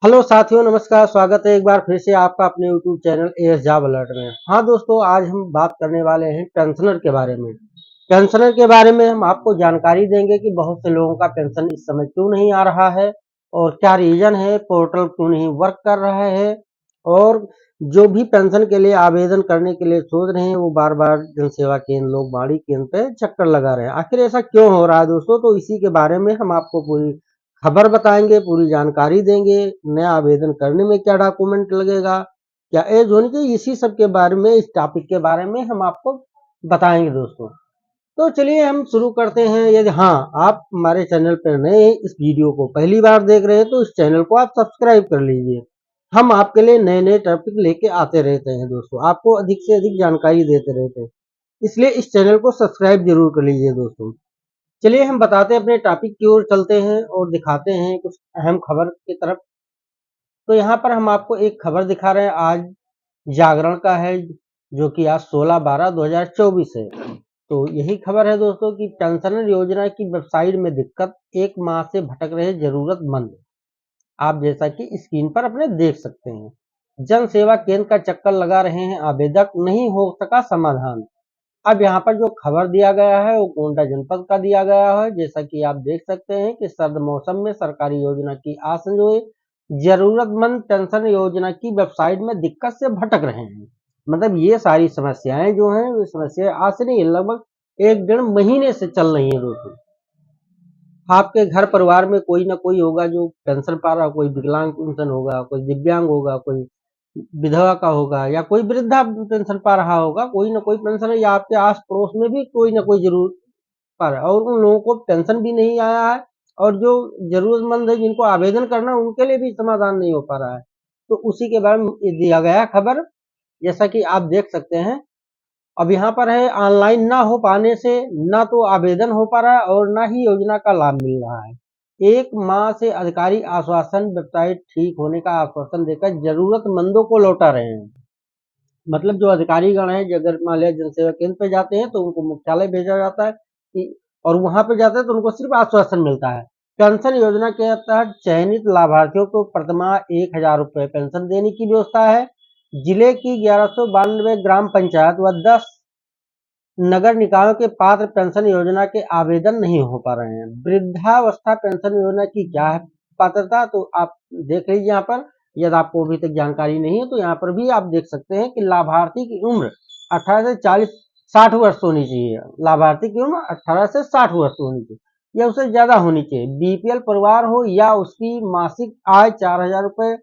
Hello साथियों, नमस्कार। स्वागत है एक बार फिर से आपका अपने YouTube channel as job alert में। हाँ दोस्तों, आज हम बात करने वाले हैं पेंशनर के बारे में। पेंशनर के बारे में हम आपको जानकारी देंगे कि बहुत से लोगों का पेंशन इस समय क्यों नहीं आ रहा है और क्या रीजन है, पोर्टल क्यों नहीं वर्क कर रहा है, और जो भी पेंशन के लिए आवेदन करने के लिए सोच रहे हैं वो बार बार जन सेवा केंद्र, लोकवाणी केंद्र पे चक्कर लगा रहे हैं। आखिर ऐसा क्यों हो रहा है दोस्तों? तो इसी के बारे में हम आपको पूरी खबर बताएंगे, पूरी जानकारी देंगे। नया आवेदन करने में क्या डॉक्यूमेंट लगेगा, क्या एज होनी चाहिए, इसी सब के बारे में, इस टॉपिक के बारे में हम आपको बताएंगे दोस्तों। तो चलिए हम शुरू करते हैं। यदि हाँ, आप हमारे चैनल पर नए हैं, इस वीडियो को पहली बार देख रहे हैं, तो इस चैनल को आप सब्सक्राइब कर लीजिए। हम आपके लिए नए नए टॉपिक लेके आते रहते हैं दोस्तों, आपको अधिक से अधिक जानकारी देते रहते हैं, इसलिए इस चैनल को सब्सक्राइब जरूर कर लीजिए दोस्तों। चलिए हम बताते हैं, अपने टॉपिक की ओर चलते हैं और दिखाते हैं कुछ अहम खबर की तरफ। तो यहाँ पर हम आपको एक खबर दिखा रहे हैं, आज जागरण का है, जो कि आज 16/12/2024 है। तो यही खबर है दोस्तों कि पेंशनर योजना की वेबसाइट में दिक्कत, एक माह से भटक रहे जरूरतमंद। आप जैसा कि स्क्रीन पर अपने देख सकते हैं, जन सेवा केंद्र का चक्कर लगा रहे हैं आवेदक, नहीं हो सका समाधान। अब यहाँ पर जो खबर दिया गया है वो गोंडा जनपद का दिया गया है। जैसा कि आप देख सकते हैं कि सर्द मौसम में सरकारी योजना की आस संजोए जरूरतमंद पेंशन योजना की वेबसाइट में दिक्कत से भटक रहे हैं। मतलब ये सारी समस्याएं जो हैं, वो समस्याएं आज से नहीं, लगभग 1 डेढ़ महीने से चल रही है दोस्तों। आपके घर परिवार में कोई ना कोई होगा जो पेंशन पा रहा, कोई विकलांग पेंशन होगा, कोई दिव्यांग होगा, कोई विधवा का होगा, या कोई वृद्धा पेंशन पा रहा होगा, कोई ना कोई पेंशन है, या आपके आस पड़ोस में भी कोई ना कोई जरूर पा रहा है, और उन लोगों को पेंशन भी नहीं आया है, और जो जरूरतमंद है जिनको आवेदन करना है उनके लिए भी समाधान नहीं हो पा रहा है। तो उसी के बारे में ये दिया गया खबर, जैसा कि आप देख सकते हैं। अब यहाँ पर है, ऑनलाइन ना हो पाने से ना तो आवेदन हो पा रहा है और ना ही योजना का लाभ मिल रहा है। 1 माह से अधिकारी आश्वासन, वेबसाइट ठीक होने का आश्वासन देकर जरूरतमंदों को लौटा रहे हैं। मतलब जो अधिकारी गण है, अगर मान लिया जनसेवा केंद्र पे जाते हैं तो उनको मुख्यालय भेजा जाता है और वहां पे जाते हैं तो उनको सिर्फ आश्वासन मिलता है। पेंशन योजना के तहत चयनित लाभार्थियों को प्रतिमाह 1,000 रुपए पेंशन देने की व्यवस्था है। जिले की 1192 ग्राम पंचायत व 10 नगर निकायों के पात्र पेंशन योजना के आवेदन नहीं हो पा रहे हैं। वृद्धावस्था पेंशन योजना की क्या है पात्रता, तो आप देख लीजिए यहाँ पर। यदि आपको अभी तक जानकारी नहीं है तो यहाँ पर भी आप देख सकते हैं कि लाभार्थी की उम्र 18 से 40 60 वर्ष होनी चाहिए। लाभार्थी की उम्र 18 से 60 वर्ष होनी चाहिए या उससे ज्यादा होनी चाहिए। बीपीएल परिवार हो या उसकी मासिक आय 4,000 रुपए,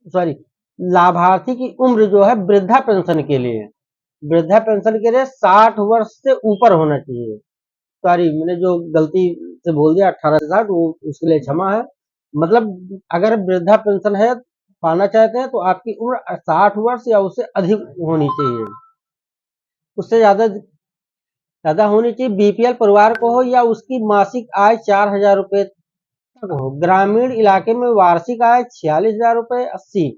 सॉरी, लाभार्थी की उम्र जो है वृद्धा पेंशन के लिए, 60 वर्ष से ऊपर होना चाहिए। सॉरी, मैंने जो गलती से बोल दिया 18 से 60, वो उसके लिए क्षमा है। मतलब अगर वृद्धा पेंशन है पाना चाहते हैं तो आपकी उम्र 60 वर्ष या उससे अधिक होनी चाहिए, उससे ज्यादा होनी चाहिए। बीपीएल परिवार को हो या उसकी मासिक आय 4,000 रुपए तक हो। ग्रामीण इलाके में वार्षिक आय 46,000 रुपए 80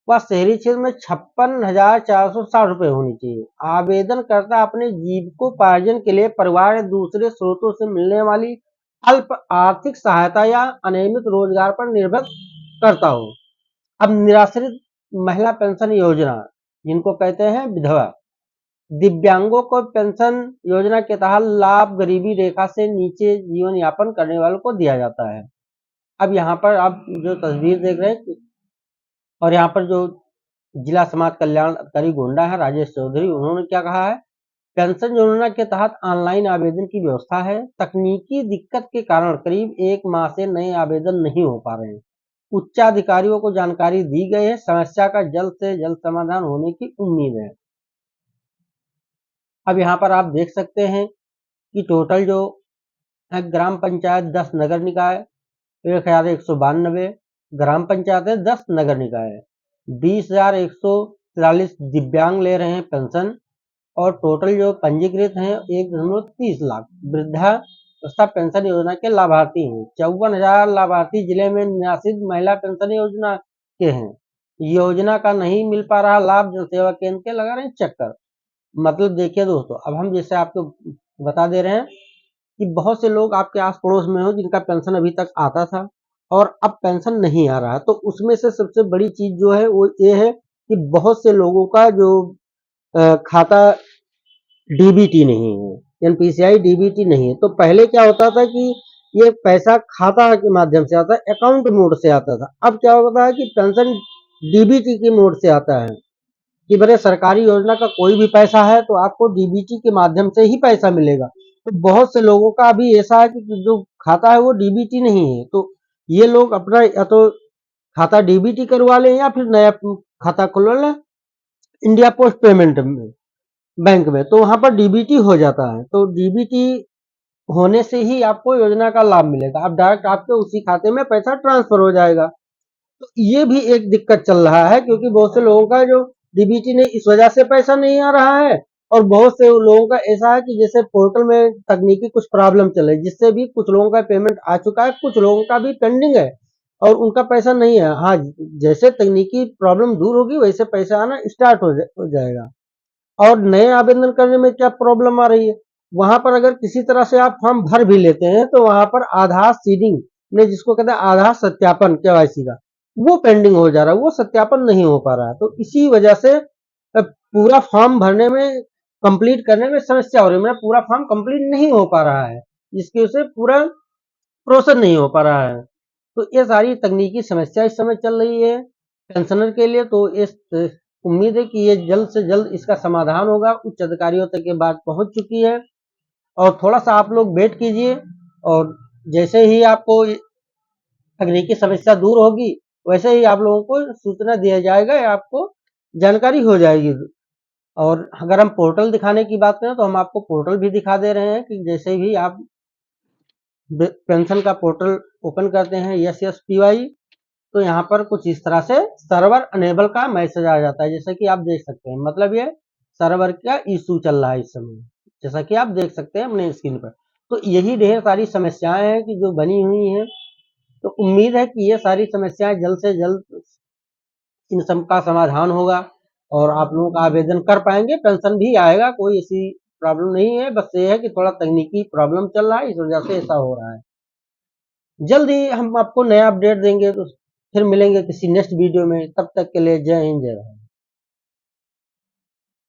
व शहरी क्षेत्र में 56,460 रुपए होनी चाहिए। आवेदनकर्ता अपने जीविकोपार्जन के लिए परिवार या दूसरे स्रोतों से मिलने वाली अल्प आर्थिक सहायता या अनियमित रोजगार पर निर्भर करता हो। अब निराश्रित महिला पेंशन योजना, जिनको कहते हैं विधवा, दिव्यांगों को पेंशन योजना के तहत लाभ गरीबी रेखा से नीचे जीवन यापन करने वालों को दिया जाता है। अब यहाँ पर आप जो तस्वीर देख रहे हैं, और यहाँ पर जो जिला समाज कल्याण अधिकारी गोंडा है राजेश चौधरी, उन्होंने क्या कहा है? पेंशन योजना के तहत ऑनलाइन आवेदन की व्यवस्था है। तकनीकी दिक्कत के कारण करीब 1 माह से नए आवेदन नहीं हो पा रहे हैं। उच्चाधिकारियों को जानकारी दी गई है, समस्या का जल्द से जल्द समाधान होने की उम्मीद है। अब यहाँ पर आप देख सकते हैं कि टोटल जो है, ग्राम पंचायत 10 नगर निकाय, 1,192 ग्राम पंचायत है, 10 नगर निकाय है, 20,143 दिव्यांग ले रहे हैं पेंशन, और टोटल जो पंजीकृत हैं 1.30 लाख वृद्धावस्था पेंशन योजना के लाभार्थी हैं। 54,000 लाभार्थी जिले में निराश्रित महिला पेंशन योजना के हैं। योजना का नहीं मिल पा रहा लाभ, जन सेवा केंद्र के लगा रहे हैं चक्कर। मतलब देखिए दोस्तों, अब हम जैसे आपको बता दे रहे हैं कि बहुत से लोग आपके आस पड़ोस में हो जिनका पेंशन अभी तक आता था, और अब पेंशन नहीं आ रहा है। तो उसमें से सबसे बड़ी चीज जो है वो ये है कि बहुत से लोगों का जो खाता डीबीटी नहीं है, एनपीसीआई डीबीटी नहीं है। तो पहले क्या होता था कि ये पैसा खाता के माध्यम से आता है, अकाउंट मोड से आता था। अब क्या होता है कि पेंशन डीबीटी के मोड से आता है कि बड़े सरकारी योजना का कोई भी पैसा है तो आपको डीबीटी के माध्यम से ही पैसा मिलेगा। तो बहुत से लोगों का अभी ऐसा है कि जो खाता है वो डीबीटी नहीं है। तो ये लोग अपना या तो खाता डीबीटी करवा लें या फिर नया खाता खुलवा लें इंडिया पोस्ट पेमेंट में, बैंक में। तो वहां पर डीबीटी हो जाता है। तो डीबीटी होने से ही आपको योजना का लाभ मिलेगा। अब डायरेक्ट आपके उसी खाते में पैसा ट्रांसफर हो जाएगा। तो ये भी एक दिक्कत चल रहा है क्योंकि बहुत से लोगों का जो डीबीटी ने इस वजह से पैसा नहीं आ रहा है। और बहुत से लोगों का ऐसा है कि जैसे पोर्टल में तकनीकी कुछ प्रॉब्लम चल रही, जिससे भी कुछ लोगों का पेमेंट आ चुका है, कुछ लोगों का भी पेंडिंग है और उनका पैसा नहीं है। हाँ, जैसे तकनीकी प्रॉब्लम दूर होगी वैसे पैसा आना स्टार्ट हो जाएगा। और नए आवेदन करने में क्या प्रॉब्लम आ रही है, वहां पर अगर किसी तरह से आप फॉर्म भर भी लेते हैं तो वहां पर आधार सीडिंग ने, जिसको कहते हैं आधार सत्यापन केवाईसी का, वो पेंडिंग हो जा रहा है, वो सत्यापन नहीं हो पा रहा है। तो इसी वजह से पूरा फॉर्म भरने में, कंप्लीट करने में समस्या हो रही है। मेरा पूरा फॉर्म कंप्लीट नहीं हो पा रहा है, जिसकी वजह से पूरा प्रोसेस नहीं हो पा रहा है। तो ये सारी तकनीकी समस्या इस समय चल रही है पेंशनर के लिए। तो इस उम्मीद है कि ये जल्द से जल्द इसका समाधान होगा। उच्च अधिकारियों तक ये बात पहुंच चुकी है और थोड़ा सा आप लोग वेट कीजिए और जैसे ही आपको तकनीकी समस्या दूर होगी वैसे ही आप लोगों को सूचना दिया जाएगा या आपको जानकारी हो जाएगी। और अगर हम पोर्टल दिखाने की बात करें तो हम आपको पोर्टल भी दिखा दे रहे हैं कि जैसे भी आप पेंशन का पोर्टल ओपन करते हैं SSPY, तो यहाँ पर कुछ इस तरह से सर्वर अनेबल का मैसेज आ जाता है, जैसा कि आप देख सकते हैं। मतलब ये सर्वर का इशू चल रहा है इस समय, जैसा कि आप देख सकते हैं अपने स्क्रीन पर। तो यही ढेर सारी समस्याएं हैं कि जो बनी हुई हैं। तो उम्मीद है कि ये सारी समस्याएं जल्द से जल्द इन सब का समाधान होगा और आप लोगों का आवेदन कर पाएंगे, पेंशन भी आएगा। कोई ऐसी प्रॉब्लम नहीं है, बस ये है कि थोड़ा तकनीकी प्रॉब्लम चल रहा है, इस वजह से ऐसा हो रहा है। जल्द ही हम आपको नया अपडेट देंगे। तो फिर मिलेंगे किसी नेक्स्ट वीडियो में, तब तक के लिए जय हिंद जय भारत।